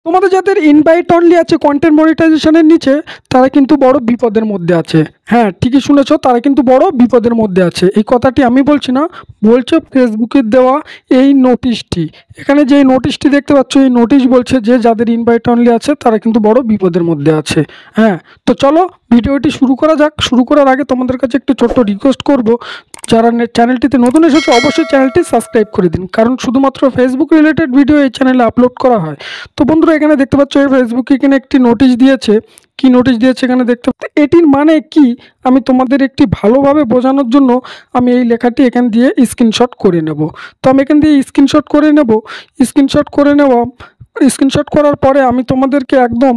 তোমাদের যাদের invite only আছে কন্টেন্ট মনিটাইজেশনের নিচে, তারা কিন্তু বড় বিপদের মধ্যে আছে। হ্যাঁ, ঠিকই শুনেছো, তারা কিন্তু বড় বিপদের মধ্যে আছে। এই কথাটি আমি বলছি না, বলছে ফেসবুকের দেওয়া এই নোটিশটি। এখানে যে নোটিশটি দেখতে পাচ্ছ, এই নোটিশ বলছে যে যাদের ইনভাইট অনলি আছে তারা কিন্তু বড় বিপদের মধ্যে আছে। হ্যাঁ, তো চলো ভিডিওটি শুরু করা যাক। শুরু করার আগে তোমাদের কাছে একটু ছোট্ট রিকোয়েস্ট করব, যারা চ্যানেলটিতে নতুন এসেছে অবশ্যই চ্যানেলটি সাবস্ক্রাইব করে দিন, কারণ শুধুমাত্র ফেসবুক রিলেটেড ভিডিও এই চ্যানেলে আপলোড করা হয়। তো বন্ধুরা, এখানে দেখতে পাচ্ছ এই ফেসবুকে এখানে একটি নোটিশ দিয়েছে। কি নোটিশ দিয়েছে এখানে দেখতে পাচ্ছ, এটির মানে কি আমি তোমাদের একটি ভালোভাবে বোঝানোর জন্য আমি এই লেখাটি এখান দিয়ে স্ক্রিনশট করে নেব। তো আমি এখান দিয়ে স্ক্রিনশট করে নেব। স্ক্রিনশট করার পরে আমি তোমাদেরকে একদম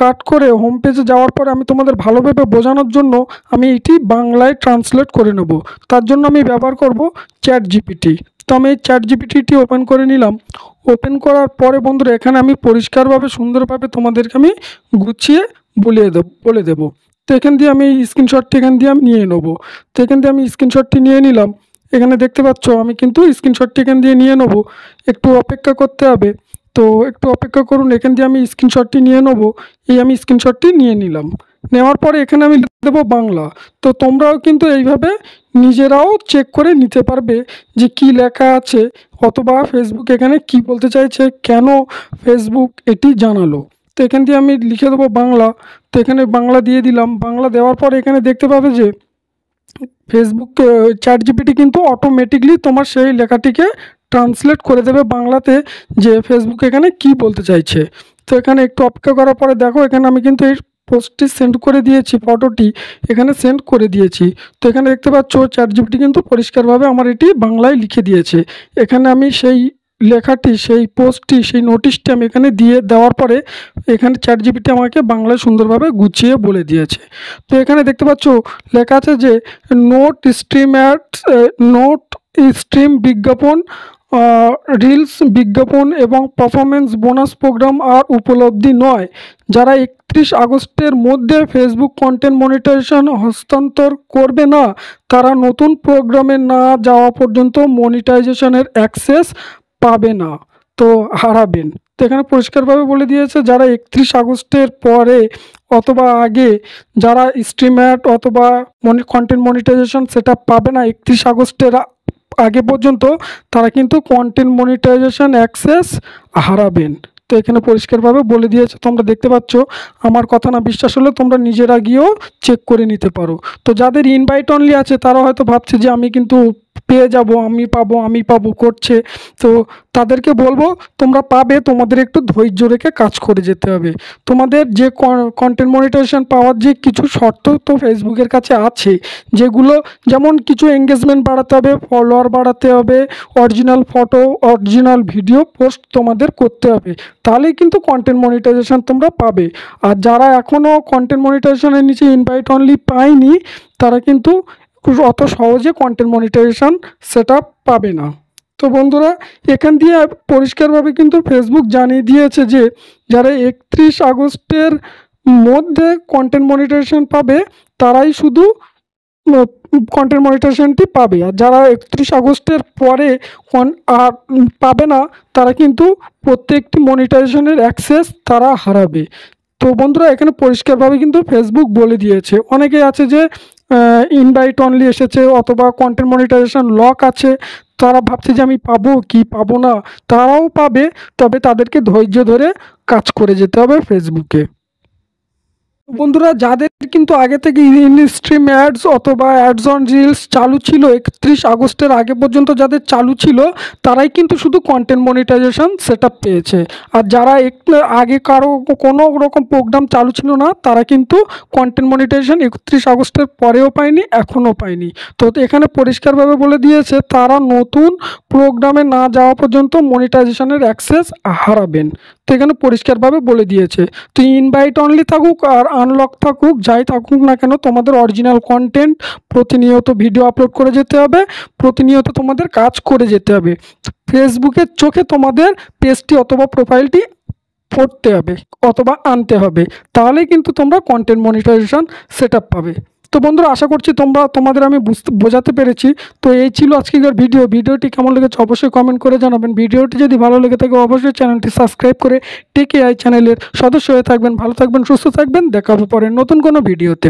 কাট করে হোম পেজে যাওয়ার পরে আমি তোমাদের ভালোভাবে বোঝানোর জন্য আমি এটি বাংলায় ট্রান্সলেট করে নেব। তার জন্য আমি ব্যবহার করব চ্যাট জিপিটি। তো আমি এই চ্যাট জিপিটিটি ওপেন করে নিলাম। ওপেন করার পরে বন্ধুরা, এখানে আমি পরিষ্কারভাবে সুন্দরভাবে তোমাদেরকে আমি গুছিয়ে বলে দেবো। তো এখান দিয়ে আমি স্ক্রিনশটটি এখান দিয়ে আমি নিয়ে নেবো। তো এখান দিয়ে আমি স্ক্রিনশটটি নিয়ে নিলাম। এখানে দেখতে পাচ্ছ আমি কিন্তু স্ক্রিনশটটি এখান দিয়ে নিয়ে নেবো। একটু অপেক্ষা করতে হবে, তো একটু অপেক্ষা করুন। এখান দিয়ে আমি স্ক্রিনশটটি নিয়ে নেবো। এই আমি স্ক্রিনশটটি নিয়ে নিলাম। নেওয়ার পরে এখানে আমি লিখে দেবো বাংলা। তো তোমরাও কিন্তু এইভাবে নিজেরাও চেক করে নিতে পারবে যে কি লেখা আছে, অথবা ফেসবুক এখানে কি বলতে চাইছে, কেন ফেসবুক এটি জানালো। তো এখান দিয়ে আমি লিখে দেবো বাংলা। তো এখানে বাংলা দিয়ে দিলাম। বাংলা দেওয়ার পরে এখানে দেখতে পাবে যে ফেসবুক চ্যাট জিপিটি কিন্তু অটোমেটিকলি তোমার সেই লেখাটিকে ট্রান্সলেট করে দেবে বাংলাতে, যে ফেসবুক এখানে কি বলতে চাইছে। তো এখানে একটু অপেক্ষা করার পরে দেখো, এখানে আমি কিন্তু এই পোস্টটি সেন্ড করে দিয়েছি, ফটোটি এখানে সেন্ড করে দিয়েছি। তো এখানে দেখতে পাচ্ছ চ্যাট জিপিটি কিন্তু পরিষ্কারভাবে আমার এটি বাংলায় লিখে দিয়েছে। এখানে আমি সেই লেখাটি, সেই পোস্টটি, সেই নোটিশটি আমি এখানে দিয়ে দেওয়ার পরে এখানে চ্যাট জিপিটি আমাকে বাংলায় সুন্দরভাবে গুছিয়ে বলে দিয়েছে। তো এখানে দেখতে পাচ্ছ লেখা আছে যে নোট স্ট্রিম বিজ্ঞাপন, রিলস বিজ্ঞাপন এবং পারফরমেন্স বোনাস প্রোগ্রাম আর উপলব্ধি নয়। যারা 31 আগস্টের মধ্যে ফেসবুক কন্টেন্ট মনিটাইজেশন হস্তান্তর করবে না, তারা নতুন প্রোগ্রামে না যাওয়া পর্যন্ত মনিটাইজেশনের অ্যাক্সেস পাবে না, তো হারাবেন। তো এখানে পরিষ্কারভাবে বলে দিয়েছে যারা 31 আগস্টের পরে অথবা আগে যারা স্ট্রিম অ্যাড অথবা কন্টেন্ট মনিটাইজেশন সেটা পাবে না 31 আগস্টের আগে পর্যন্ত, তারা কিন্তু কন্টেন্ট মনিটাইজেশন অ্যাক্সেস হারাবেন। তো এখানে পরিষ্কারভাবে বলে দিয়েছে, তোমরা দেখতে পাচ্ছ। আমার কথা না বিশ্বাস হলে তোমরা নিজেরা গিয়েও চেক করে নিতে পারো। তো যাদের ইনভাইট অনলি আছে তারা হয়তো ভাবছে যে আমি কিন্তু পেয়ে যাব, আমি পাবো করছে। তো তাদেরকে বলবো তোমরা পাবে, তোমাদের একটু ধৈর্য রেখে কাজ করে যেতে হবে। তোমাদের যে কন্টেন্ট মনিটাইজেশন পাওয়ার যে কিছু শর্ত তো ফেসবুকের কাছে আছে, যেগুলো যেমন কিছু এঙ্গেজমেন্ট বাড়াতে হবে, ফলোয়ার বাড়াতে হবে, original photo, original video post তোমাদের করতে হবে, তাহলেই কিন্তু কন্টেন্ট মনিটাইজেশন তোমরা পাবে। আর যারা এখনও কন্টেন্ট মনিটাইজেশনের নিচে ইনভাইট অনলি পায়নি, তারা কিন্তু অত সহজে কন্টেন্ট মনিটাইজেশন সেটা পাবে না। তো বন্ধুরা, এখান দিয়ে পরিষ্কারভাবে কিন্তু ফেসবুক জানিয়ে দিয়েছে যে যারা 31 আগস্টের মধ্যে কন্টেন্ট মনিটাইজেশন পাবে তারাই শুধু কন্টেন্ট মনিটাইজেশনটি পাবে, আর যারা 31 আগস্টের পরে পাবে না, তারা কিন্তু প্রত্যেকটি মনিটাইজেশনের অ্যাক্সেস তারা হারাবে। তো বন্ধুরা, এখানে পরিষ্কারভাবে কিন্তু ফেসবুক বলে দিয়েছে। অনেকে আছে যে ইনভাইট অনলি এসেছে অথবা কন্টেন্ট মনিটাইজেশন লক আছে, তারা ভাবছে যে আমি পাবো কি পাবো না। তারাও পাবে, তবে তাদেরকে ধৈর্য ধরে কাজ করে যেতে হবে ফেসবুকে। বন্ধুরা, যাদের কিন্তু আগে থেকে ইনস্ট্রিম অ্যাডস অথবা অ্যাডস অন রিলস চালু ছিল 31 আগস্টের আগে পর্যন্ত, যাদের চালু ছিল তারাই কিন্তু শুধু কন্টেন্ট মনিটাইজেশন সেট পেয়েছে। আর যারা আগে কারো কোনো রকম প্রোগ্রাম চালু ছিল না, তারা কিন্তু কন্টেন্ট মনিটাইজেশন 31 আগস্টের পরেও পায়নি, এখনও পায়নি। তো এখানে পরিষ্কারভাবে বলে দিয়েছে তারা নতুন প্রোগ্রামে না যাওয়া পর্যন্ত মনিটাইজেশনের অ্যাক্সেস হারাবেন। তো এখানে পরিষ্কারভাবে বলে দিয়েছে। তো ইনভাইট অনলি থাকুক আর আনলক থাকুক, যাই থাকুক না কেন, তোমাদের অরিজিনাল কন্টেন্ট প্রতিনিয়ত ভিডিও আপলোড করে যেতে হবে, প্রতিনিয়ত তোমাদের কাজ করে যেতে হবে। ফেসবুকের চোখে তোমাদের পেজটি অথবা প্রোফাইলটি পড়তে হবে অথবা আনতে হবে, তাহলেই কিন্তু তোমরা কন্টেন্ট মনিটাইজেশন সেট পাবে। তো বন্ধুরা, আশা করছি তোমাদের আমি বোঝাতে পেরেছি। তো এই ছিল আজকের ভিডিওটি কেমন লেগেছে অবশ্যই কমেন্ট করে জানাবেন। ভিডিওটি যদি ভালো লেগে থাকে অবশ্যই চ্যানেলটি সাবস্ক্রাইব করে টেক এআই চ্যানেলের সদস্য হয়ে থাকবেন। ভালো থাকবেন, সুস্থ থাকবেন, দেখা হবে পরে নতুন কোনো ভিডিওতে।